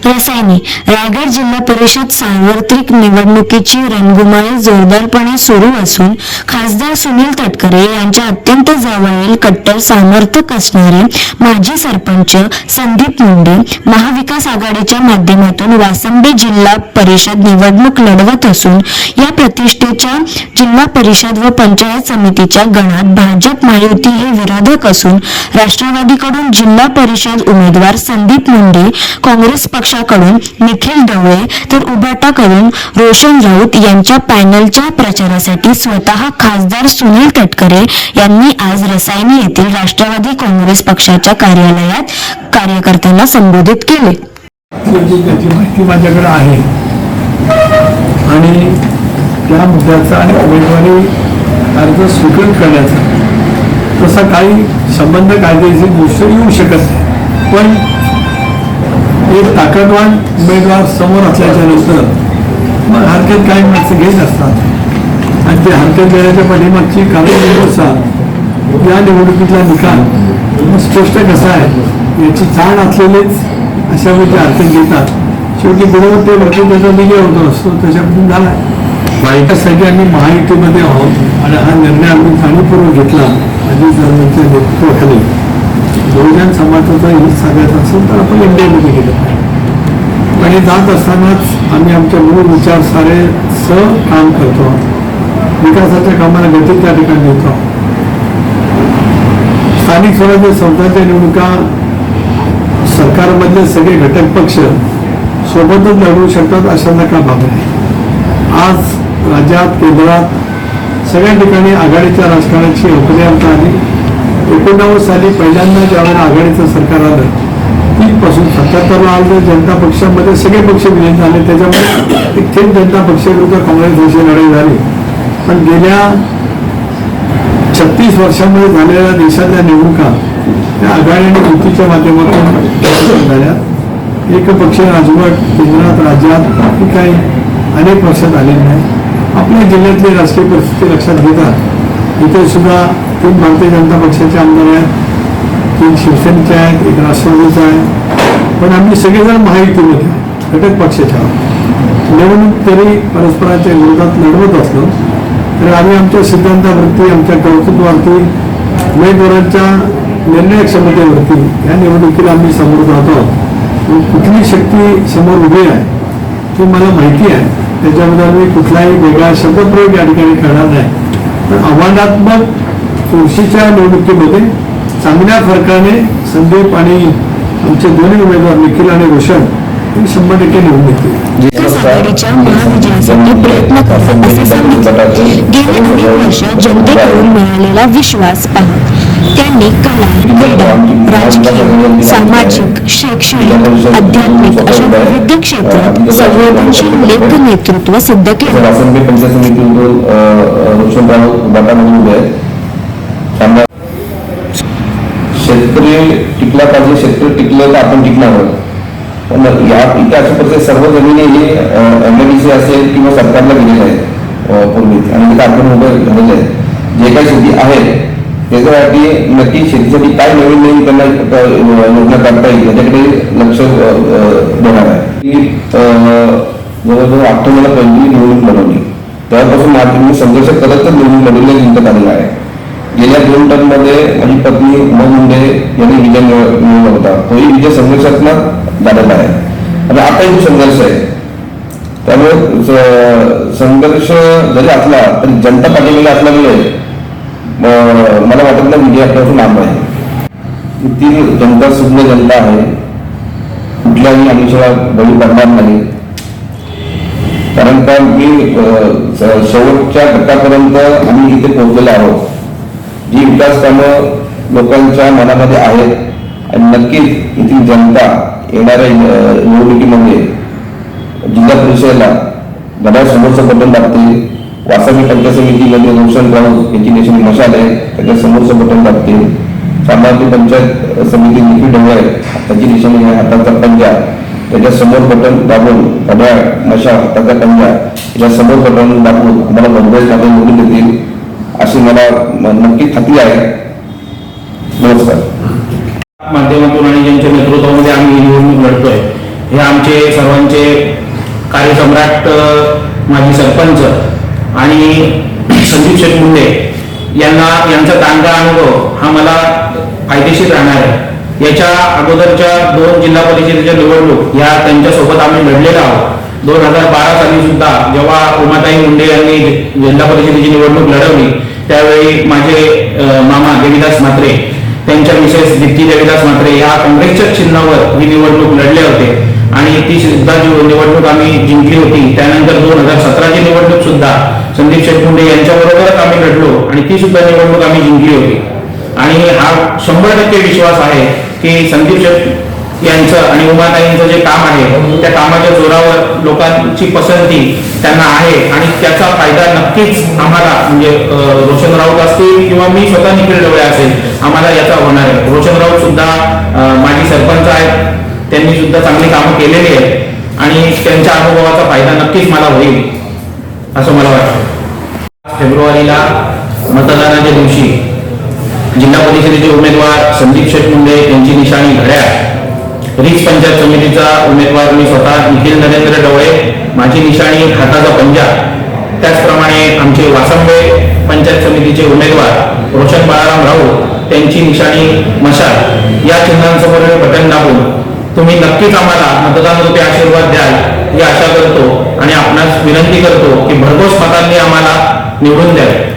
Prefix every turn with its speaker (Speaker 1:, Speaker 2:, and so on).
Speaker 1: रसायने रायगड जिल्हा परिषद सार्वत्रिक निवडणुकीची रणधुमाळी जोरदारपणे सुरू असून खासदार सुनील तटकरे यांच्या अत्यंत जवळील कट्टर समर्थक असणारे माजी सरपंच संदीप मुंडे महाविकास आघाडीच्या माध्यमातून वासंबी जिल्हा परिषद निवडणूक लढवत असून या प्रतिष्ठेच्या जिल्हा परिषद व पंचायत समितीच्या गणात भाजप महायुती हे विरोधक असून राष्ट्रवादीकडून जिल्हा परिषद उमेदवार संदीप मुंडे, काँग्रेस पक्षाकडून निखिल ढवळे तर उभाटाकडून रोशन राऊत यांच्या पॅनलच्या प्रचारासाठी स्वतः खासदार सुनील तटकरे यांनी आज रसायने येथील राष्ट्रवादी काँग्रेस पक्षाच्या कार्यालयात कार्यकर्त्यांना संबोधित केले.
Speaker 2: त्याची माहिती माझ्याकडे आहे आणि त्या मुद्द्याचा आणि उमेदवारी अर्ज स्वीकृत करण्याचा तसा काही संबंध कायदेशीर गोष्ट येऊ शकत नाही. पण एक ताकदवान उमेदवार समोर असल्याच्या नंतर मग हरकत काही माणसं घेत असतात आणि ते हरकत देण्याच्या पाठीमागची कारणनुसार या निवडणुकीतला निकाल स्पष्ट कसा आहे याची जाण असलेलेच अशा वेळी हरकत घेतात. शेवटी बरोबर ते वरती त्याचा विजय होतो असतो त्याच्यापासून झाला. त्यासाठी आम्ही महायुतीमध्ये आहोत आणि हा निर्णय आम्ही जाणीवपूर्वक घेतला. अजित दादांच्या नेतृत्वाखाली बहुजन समाजाचा हित साधायचा असेल तर आपण इंडियामध्ये गेलं आणि जात असतानाच आम्ही आमच्या मूळ विचार सारे काम करतो. विकासाच्या कामाला गती त्या ठिकाणी देतो. स्थानिक स्वराज्य संस्थांच्या निवडणुका सरकारमधले सगळे घटक पक्ष सोबतच लढवू शकतात अशा नका भाग आहे. आज राज्यात केंद्रात सगळ्या ठिकाणी आघाडीच्या राजकारणाची औपचारिकता आली. 1990 साली पहिल्यांदा ज्यावेळेला आघाडीचं सरकार आलं तीपासून 77ला आलं जनता पक्षामध्ये सगळे पक्ष विलीन झाले. त्याच्यामुळे एक थेट जनता पक्षाविरुद्ध काँग्रेस अशी लढाई झाली. पण गेल्या 36 वर्षांमध्ये झालेल्या देशातल्या निवडणुका त्या आघाडी आणि युतीच्या माध्यमातून झाल्या. एकपक्षीय राजवट केंद्रात राज्यात ही काही अनेक वर्षात आलेली नाही. आपल्या जिल्ह्यातली राजकीय परिस्थिती लक्षात घेतात इथे सुद्धा 3 भारतीय जनता पक्षाचे आमदार आहेत, 3 शिवसेनेचे आहेत, 1 राष्ट्रवादीचा आहे. पण आम्ही सगळेजण महायुतीमध्ये घटक पक्षाच्या निवडणूक जरी परस्परांच्या विरोधात लढवत असलो तरी आम्ही आमच्या सिद्धांतावरती आमच्या कर्तृत्वावरती उमेदवारांच्या निर्णय क्षमतेवरती या निवडणुकीला आम्ही समोर जातो. कुठली शक्ती समोर उभी आहे ती मला माहिती आहे. त्याच्याबद्दल मी कुठलाही वेगळा शब्दप्रयोग या ठिकाणी करणार नाही. पण आव्हानात्मक चुरशीच्या निवडणुकीमध्ये चांगल्या फरकाने संदीप आणि आमचे दोन्ही उमेदवार निखिल आणि रोशन हे 100% निवडून येतील.
Speaker 1: आघाडीच्या महाविजयासाठी प्रयत्न करत असे सांगितले. गेली अनेक वर्ष जनतेकडून मिळालेला विश्वास पाहत त्यांनी कला, क्रीडा, राजकीय, सामाजिक, शैक्षणिक, आध्यात्मिक अशा विविध क्षेत्रात संवेदनशील लेख नेतृत्व सिद्ध केले.
Speaker 3: वासंबी पंचायत समितीमधून रोशन राऊत गटामधून उभे आहेत. शेतकरी टिकला पाहिजे, शेतकरी टिकले तर आपण टिकणार. पण या इथे अशा प्रकारे सर्व जमिनी हे MIDC असेल किंवा सरकारला गेलेले आहेत पूर्वी आणि तिथे आपण उभे झालेले आहेत. जे काही शेती आहे त्याच्यासाठी नक्की शेतीसाठी काय नवीन नवीन त्यांना योजना करता येईल याच्याकडे लक्ष देणार आहे. की जवळजवळ ऑक्टोबरला पहिली निवडणूक लढवली तेव्हापासून मी संघर्ष करतच निवडणूक लढवल्या जिंकत आलेला आहे. गेल्या 2 टर्ममध्ये माझी पत्नी उमा मुंडे यांनी विजय मिळवला होता. तोही विजय संघर्षात्मक झालेला आहे आणि आताही संघर्ष आहे. त्यामुळे संघर्ष जरी असला तरी जनता पाठीमागे असल्यामुळे मला वाटत नाही विजय आपल्यापासून लांब आहे. ती जनता सुज्ञ जनता आहे. कुठल्याही आमिषाला बळी पडणार नाही. कारण का मी शेवटच्या टप्प्यापर्यंत आम्ही इथे पोहोचलेलो आहोत. जी विकास कामं लोकांच्या मनामध्ये आहेत आणि नक्कीच इथली जनता येणाऱ्या निवडणुकीमध्ये जिल्हा परिषदेला घड्याळ समोरचं बटन दाबतील. वासंबी पंचायत समितीमध्ये रोशन राऊत यांची देशाची मशाल आहे त्याच्या समोरचं बटन दाबतील. सामान्य पंचायत समिती निखिल ढवळे त्याची निशाणी आहे हाताचा पंजा त्याच्या समोर बटन दाबून घड्याळ मशाल हाताचा पंजा याच्या समोर बटन दाबून आम्हाला बंदोबस्त मध्ये निवडून देतील अशी मला नक्की खात्री आहे. नमस्कार.
Speaker 4: माध्यमातून आणि ज्यांच्या नेतृत्वामध्ये आम्ही ही निवडणूक लढतोय हे आमचे माझे सर्वांचे कार्यसम्राट माजी सरपंच आणि संदीप शेठ मुंडे यांचा चांगला अनुभव हा मला फायदेशीर राहणार आहे. याच्या अगोदरच्या 2 जिल्हा परिषदेच्या निवडणूक या त्यांच्यासोबत आम्ही लढलेलो आहोत. 2012 साली सुद्धा जेव्हा उमाताई मुंडे यांनी जिल्हा परिषदेची निवडणूक लढवली त्यावेळी माझे मामा देवीदास म्हात्रे त्यांच्या मिसेस दीप्ती देवीदास म्हात्रे या काँग्रेसच्या चिन्हावर ही निवडणूक लढले होते आणि ती सुद्धा निवडणूक आम्ही जिंकली होती. त्यानंतर 2017ची निवडणूक सुद्धा संदीप शेठ मुंडे यांच्याबरोबरच आम्ही लढलो आणि ती सुद्धा निवडणूक आम्ही जिंकली होती. आणि हा 100% विश्वास आहे की संदीप शेठ यांचं आणि उमाताईंचं जे काम आहे त्या कामाच्या जोरावर लोकांची पसंती त्यांना आहे आणि त्याचा फायदा नक्कीच आम्हाला म्हणजे रोशन राऊत असतील किंवा मी स्वतः निखिल ढवळे असेल आम्हाला याचा होणार आहे. रोशन राऊत सुद्धा माजी सरपंच आहेत, त्यांनी सुद्धा चांगली कामं केलेली आहेत आणि त्यांच्या अनुभवाचा फायदा नक्कीच मला होईल असं मला वाटतं. फेब्रुवारीला मतदानाच्या दिवशी जिल्हा परिषदेचे उमेदवार संदीप शेठ मुंडे यांची निशाणी घड्याळ, रिच पंचायत समितीचा उमेदवार मी स्वतः निखिल नरेंद्र ढवळे, माझी निशाणी हाताचा पंजा. त्याचप्रमाणे आमचे वासंबे पंचायत समितीचे उमेदवार रोशन बाळाराम राऊत त्यांची निशाणी मशाल. या चिन्हांसमोर बटन दाबून तुम्ही नक्कीच आम्हाला मतदान रूपी आशीर्वाद द्याल ही आशा करतो आणि आपणास विनंती करतो की भरघोस मतांनी आम्हाला निवडून द्यावे.